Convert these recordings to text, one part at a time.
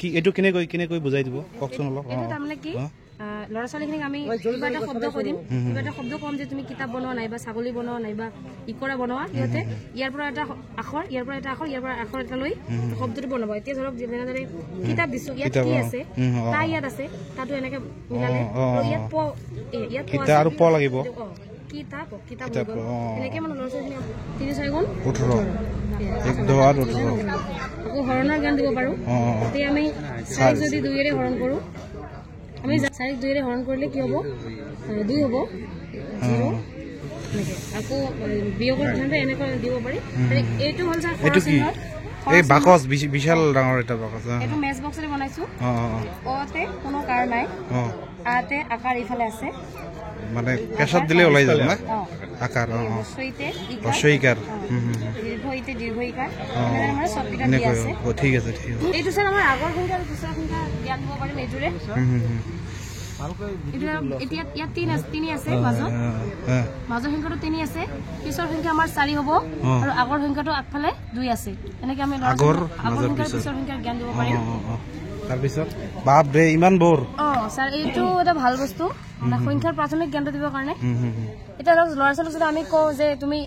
কি এটো কেনেকৈ বুজাই দিব ককচোন অলপ এটো তাৰমানে কি লৰা ছোৱালীখিনিক আমি কিবা এটা শব্দ কৈ দিম কিবা এটা শব্দ কম যে তুমি কিতাপ বনোৱা নাইবা ছাগলী বনোৱা নাইবা ইকৰা বনোৱা সিহঁতে ইয়াৰ পৰা এটা আখৰ ইয়াৰ পৰা এটা আখৰ ইয়াৰ পৰা আখৰ এটা লৈ শব্দটো বনাব এতিয়া ধৰক যেনেদৰে কিতাপ দিছো ইয়াত কি আছে তা ইয়াত আছে তাতো এনেকে মিলালে ইয়াত প ইয়াত কিতাপ আৰু প লাগিব কিতাপ এনেকে মানে লৰা ছোৱালীখিনি 3 গুণ 18 1 2 আৰু 18 আকৌ হৰণৰ জ্ঞান দিব পাৰো এতিয়া আমি 4 যদি 2 এৰে হৰণ কৰো আমি 4 2 এৰে হৰণ কৰিলে কি হ'ব 2 হ'ব 0 এনেকে আকৌ বিয়োগৰ ধ্যানটো এনেকৈ দিব পাৰি এইটো হ'ল স্যাৰ এইটো কি এই বাকস বিশাল ডাঙৰ এটা বাকস এইটো মেচ বক্সৰে বনাইছো অতে কোনো কাৰ নাই আতে আকাৰ ইফালে আছে মানে কেশত দিলে ওলাই যাব না আকাৰ সৈতে অসৈকাৰ দীৰ্ঘইতে দীৰ্ঘইকাৰ মানে আমাৰ সবকিটা দিয়া আছে ঠিক আছে ঠিক আছে এইটো স্যাৰ আমাৰ আগৰ সংখ্যা আৰু পিছৰ সংখ্যা জ্ঞান দিব পাৰিম এইটোৰে এতিয়া ইয়াত 3 আছে মাজৰ সংখ্যাটো 3 আছে পিছৰ সংখ্যা আমাৰ 4 হ'ব আৰু আগৰ সংখ্যাটো আগফালে 2 আছে এনেকৈ আমি আগৰ সংখ্যা পিছৰ সংখ্যা জ্ঞান দিব পাৰিম তাৰ পিছত বাপ ৰে ইমান বৰ স্যাৰ এইটো এটা ভাল বস্তু মানে সংখ্যাৰ প্ৰাথমিক জ্ঞানটো দিবৰ কাৰণে এতিয়া ল'ৰা ছোৱালীক যদি আমি কওঁ যে তুমি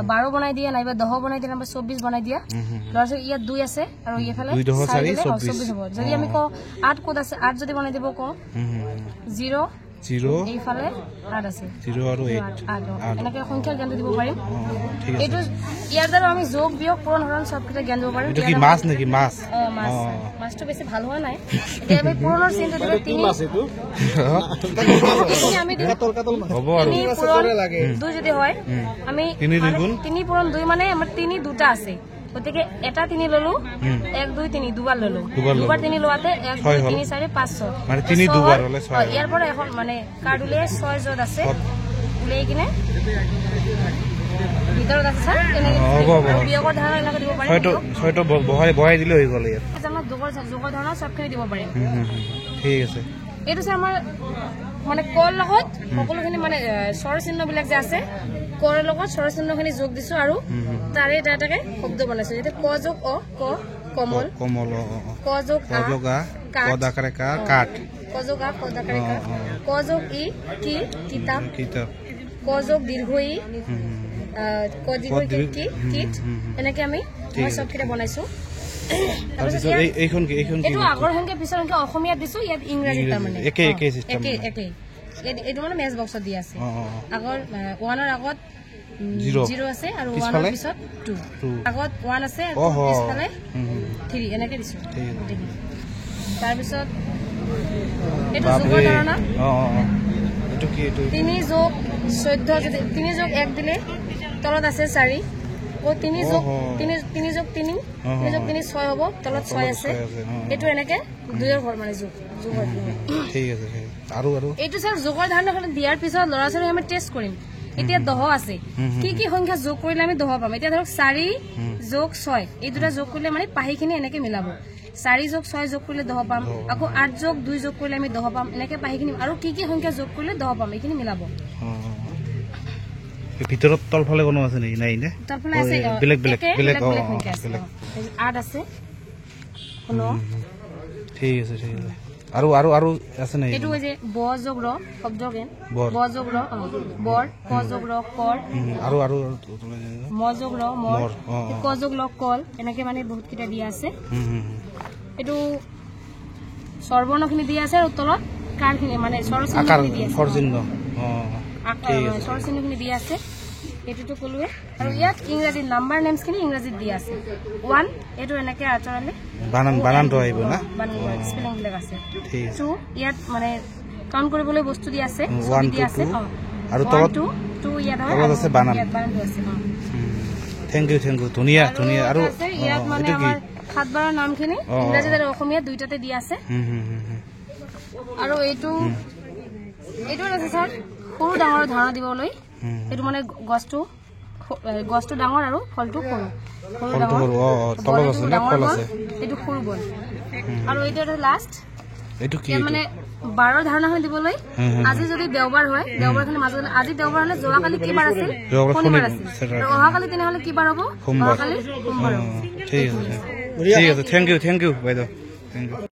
12 বনাই দিয়া নাইবা 10 বনাই দিয়া নাইবা 24 বনাই দিয়া ল'ৰা ছোৱালী ইয়াত 2 আছে আৰু এইফালে 24 হ'ব যদি আমি কওঁ 8 কোড আছে 8 যদি বনাই দিব কওঁ 0 এইফালে 8 আছে 0 আৰু 8 এনেকৈ সংখ্যাৰ জ্ঞান দিব পাৰিম এইটো ইয়াৰ দ্বাৰা আমি যোগ বিয়োগ পূৰণ হৰণ সবকিটা জ্ঞান দিব পাৰিম এইটো কি মাছ নেকি মাছ মাছটো বেছি ভাল হোৱা নাই এতিয়া আমি পূৰণৰ চিনটো দিলে 3 মাছ এইটো আমি হ'ব আৰু 2 যদি হয় আমি 3 পূৰণ 2 মানে আমাৰ 3 দুটা আছে গতিকে এটা 3 ললো 1 2 3 দুবাৰ ললো দুবাৰ 3 লোৱাতে 1 2 3 4 5 6 মানে 3 দুবাৰ হলে 6 ইয়াৰ পৰা এখন মানে কাৰ্ড উলিয়াই 6 যত আছে উলিয়াই কিনে ভিতৰত আছে স্যাৰ এনেকৈ বিয়োগৰ ধাৰণা এনেকৈ দিব পাৰিম হয়তো বহাই দিলে হৈ গ'ল ইয়াত আমাৰ যোগৰ ধাৰণা সবখিনি দিব পাৰিম ঠিক আছে এইটো স্যাৰ আমাৰ মানে কল লগত সকলোখিনি মানে স্বৰ চিহ্নবিলাক যে আছে কৰ লগত স্বৰ চিহ্নখিনি যোগ দিছো আৰু তাৰে এটাকে শব্দ বনাইছো যেতে ক যোগ অ ক কমল ক যোগ আ কদাকাৰে কাট ক যোগ আ কদাকাৰে কা ক যোগ ই কি কিতাপ ক যোগ দীৰ্ঘ ই ক দীৰ্ঘ কি কিট এনেকৈ আমি সবকিটা বনাইছো এইটো আগৰ সংখ্যা পিছৰ সংখ্যা অসমীয়াত দিছো ইয়াত ইংৰাজীত তাৰমানে একে এইটো মানে মেচ বক্সত দিয়া আছে আগৰ 1ৰ আগত 0 আছে আৰু 1ৰ পিছত 2 আগত 1 আছে আৰু পিছফালে 3 এনেকৈ দিছো তাৰ পিছত এইটো যোগৰ ধাৰণা এইটো কি এইটো 3 যোগ 14 যদি 3 যোগ 1 দিলে তলত আছে 4 ও 3 যোগ 3 যোগ 3 3 যোগ 3 6 হ'ব তলত 6 আছে এইটো এনেকৈ 2ৰ ঘৰ মানে যোগৰ ঠিক আছে আৰু এইটো স্যাৰ যোগৰ ধাৰণাখন দিয়াৰ পিছত ল'ৰা ছোৱালী আমি টেষ্ট কৰিম এতিয়া 10 আছে কি সংখ্যা যোগ কৰিলে আমি 10 পাম এতিয়া ধৰক 4 যোগ 6 এই দুটা যোগ কৰিলে মানে পাহিখিনি এনেকৈ মিলাব 4 যোগ 6 যোগ কৰিলে 10 পাম আকৌ 8 যোগ 2 যোগ কৰিলে আমি 10 পাম এনেকৈ পাহিখিনি আৰু কি সংখ্যা যোগ কৰিলে 10 পাম এইখিনি মিলাব ভিতৰত তলফালে কোনো আছে নেকি নাই নে তলফালে আছে বেলেগ 8 আছে কোনো ঠিক আছে আৰু আছে নাই এটো যে ব যোগ ৰ শব্দ জ্ঞান ব যোগ ৰ বৰ ক যোগ ৰ কৰ আৰু ম যোগ ৰ মৰ ক যোগ ল কল এনেকে মানে বহুত কিটা দিয়া আছে এটো সৰ্বৰ্ণখিনি দিয়া আছে আৰু তলত কাৰখিনি মানে স্বৰচিহ্নখিনি দিয়া আছে স্বৰচিহ্নখিনি দিয়া আছে এটোটো কলুৱে আৰু ইয়াত ইংৰাজী নাম্বাৰ নেমছখিনি ইংৰাজীত দিয়া আছে 1 এটো এনেকে আচৰণে বানানটো আহিব না বানান স্পেলিং বিলাক আছে 2 ইয়াত মানে কাউন্ট কৰিবলৈ বস্তু দিয়া আছে ছবি দিয়া আছে আৰু তলত 2 ইয়াত আছে বানান আছে থ্যাংক ইউ ধুনিয়া আৰু ইয়াত মানে আমাৰ খাদ্যৰ নামখিনি ইংৰাজী আৰু অসমীয়া দুইটাতে দিয়া আছে আৰু এইটো আছে স্যাৰ সৰু ডাঙৰ ধাৰণা দিবলৈ এটো মানে গছটো ডাঙৰ আৰু ফলটো সৰু তলত আছে না ফল আছে এটো সৰু বল আৰু এইটো লাষ্ট এটো কি মানে 12 ধাৰণা হৈ দিবলৈ আজি যদি দেওবাৰ হয় দেওবাৰখনে মাজত আজি দেওবাৰ হলে যোৱাকালি কি বাৰ আছিল শনিবাৰ আছিল আৰু অহাকালি তেনে হলে কি বাৰ হ'ব অহাকালি সোমবাৰ হ'ব ঠিক আছে ঠিক আছে থেংক ইউ বাইদেউ থেংক ইউ